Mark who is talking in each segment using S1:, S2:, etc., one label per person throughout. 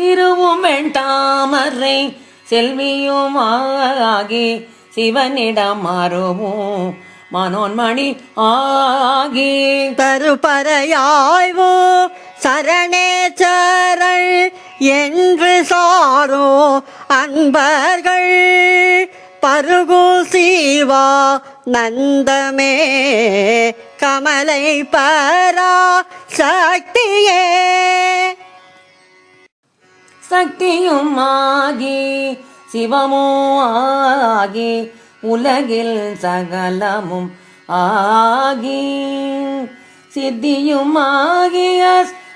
S1: திருவும் வெண்தாமரை செல்வியுமாகி சிவனிடம் மாறுவோம் மனோன்மணி ஆகி
S2: தருபறையாய்வோ சரணேச்சரள் என்று சாரோ அன்பர்கள் பருகு சீவா நந்தமே கமலை பரா சக்தியே
S1: சக்தியும் ஆகி சிவமும் ஆகி உலகில் சகலமும் ஆகி சித்தியும் ஆகிய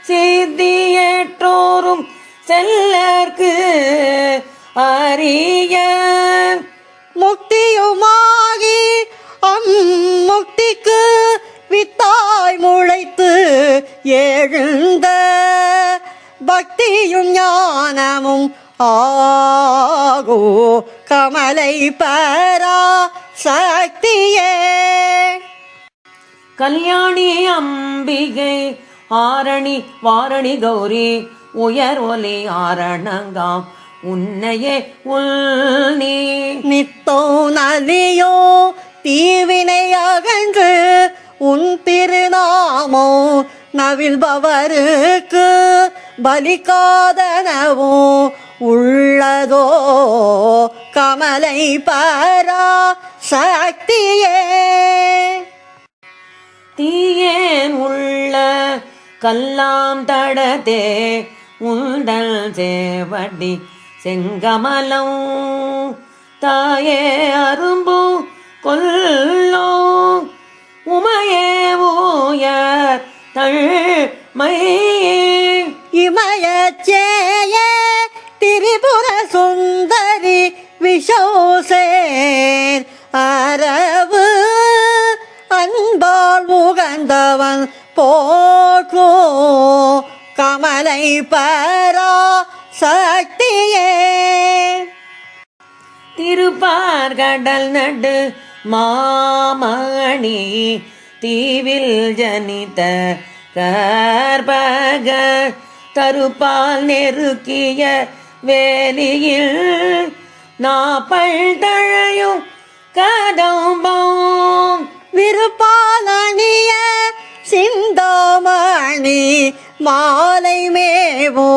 S1: சித்தியேற்றோரும் செல்லற்கு அரிய
S2: முக்தியுமாகி முக்திக்கு வித்தாய் முளைத்து எழுந்த பக்தியும் ஞானமும் ஆகோ கமலை பரா சக்தியே
S1: கல்யாணி அம்பிகை ஆரணி வாரணி கௌரி உயர் ஒலி ஆரணங்காம் உன்னையே உள்நீ
S2: நித்தோ நலியோ தீவினை அகன்று உன் திருநாமோ நவில்பவருக்கு பலிக்காதனவோ உள்ளதோ கமலை பரா சக்தியே
S1: தீயேன் உள்ள கல்லாம் தடத்தே உண்டல் சேவடி செங்கமலம் தாயே அரும்பு கொல்லோ உமையே ஊயர் தள்மை
S2: இமயச்சேய திரிபுர சுந்தரி விஷோசேர் அரவு அன்பால் முகந்தவன் போற்றோ கமலை பரா சக்தியே
S1: திருப்பார்கடல் நடு மாமணி தீவில் ஜனித கர்பக தருப்பால் நெருக்கிய வேலியில் நாப்பள் தழையும் கதம்பம்
S2: விருப்பாலனிய சிந்தாமணி மாலை மேவோ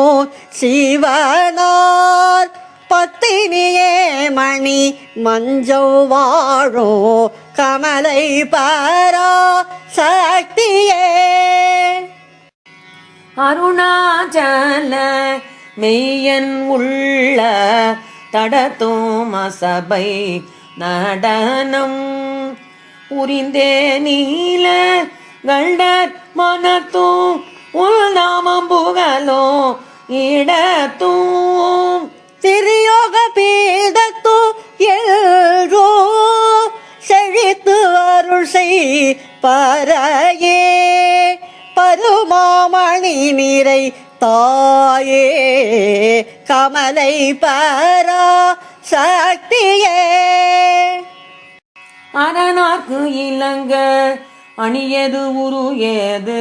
S2: சிவனார் பத்தினியே மணி மஞ்சோ வாழோ கமலை பரா சக்தியே
S1: அருணாச்சல மெய்யன் உள்ள தடத்தும் அசபை நடனம் புரிந்தே நீல கண்டர் மனத்தும் உள்நாமம் புகழோ இடத்தும்
S2: திரியோக பீடத்து எழுதோ செழித்து அருள் செய் பறையே பருமாமணி நீரை தாயே கமலை பரா சக்தியே
S1: அரணாக்கு இளங்க அணியது உரு ஏது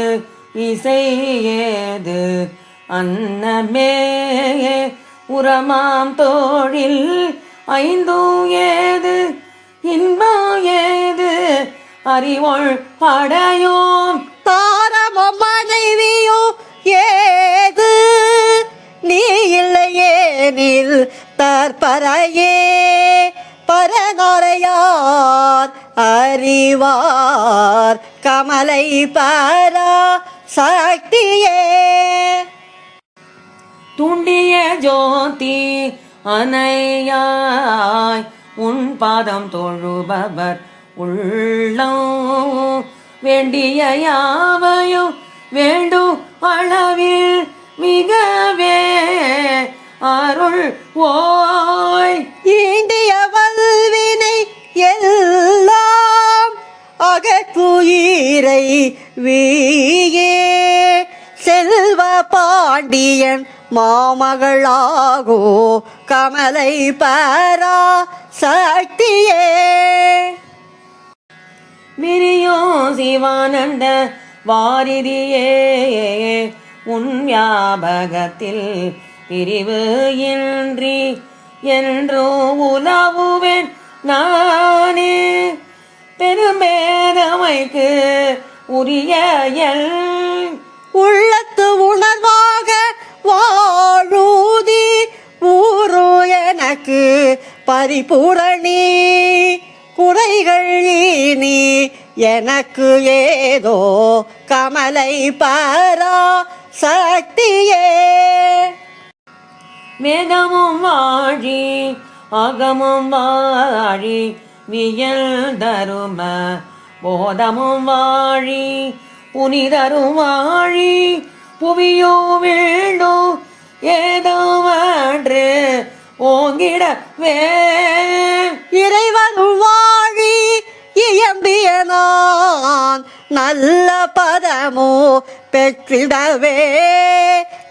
S1: இசை ஏது அன்னமே உரமாம் தோழில் ஐந்தும் ஏது இன்பம் ஏது அறிவொள் படையோம்
S2: தாரமும் மனைவியோ ஏது நீ இல்லையே நில் தற்பறையே பரநரையார் அறிவார் கமலை பரா சக்தியே
S1: துண்டிய ஜோதி அனையாய் உன் பாதம் தொழுபவர் உள்ளம் வேண்டிய யாவையும் வேண்டும் அளவில் மிகவே அருள் ஓய்
S2: ஈண்டிய வல்வினை எல்லாம் அகத்துயிரை வீயே செல்வ பாண்டியன் மாமகளாகோ கமலை பரா சக்தியே
S1: விரியோ சிவானந்த வாரிதியே உன் ஞாபகத்தில் பிரிவு இன்றி என்றோ உலாவுவேன் நானே பெரும்பேதமைக்கு உரிய எல்
S2: உள்ளத்து உணர்வாக வாழூதி ஊரு எனக்கு பரிபூரணி குறைகள் நீ எனக்கு ஏதோ கமலை பாரா சக்தியே
S1: வேதமும் வாழி அகமும் வாழி வியல் தரும போதமும் வாழி புனிதரும் வாழி புவியோ வேண்டோ ஏதோவன்று ஓங்கிடவே
S2: இறைவரும் வாழி இயம்பிய நான் நல்ல பதமோ பெற்றிடவே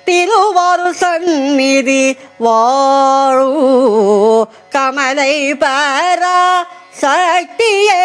S2: திருவாரு சந்நிதி வாழு கமலை பரா சக்தியே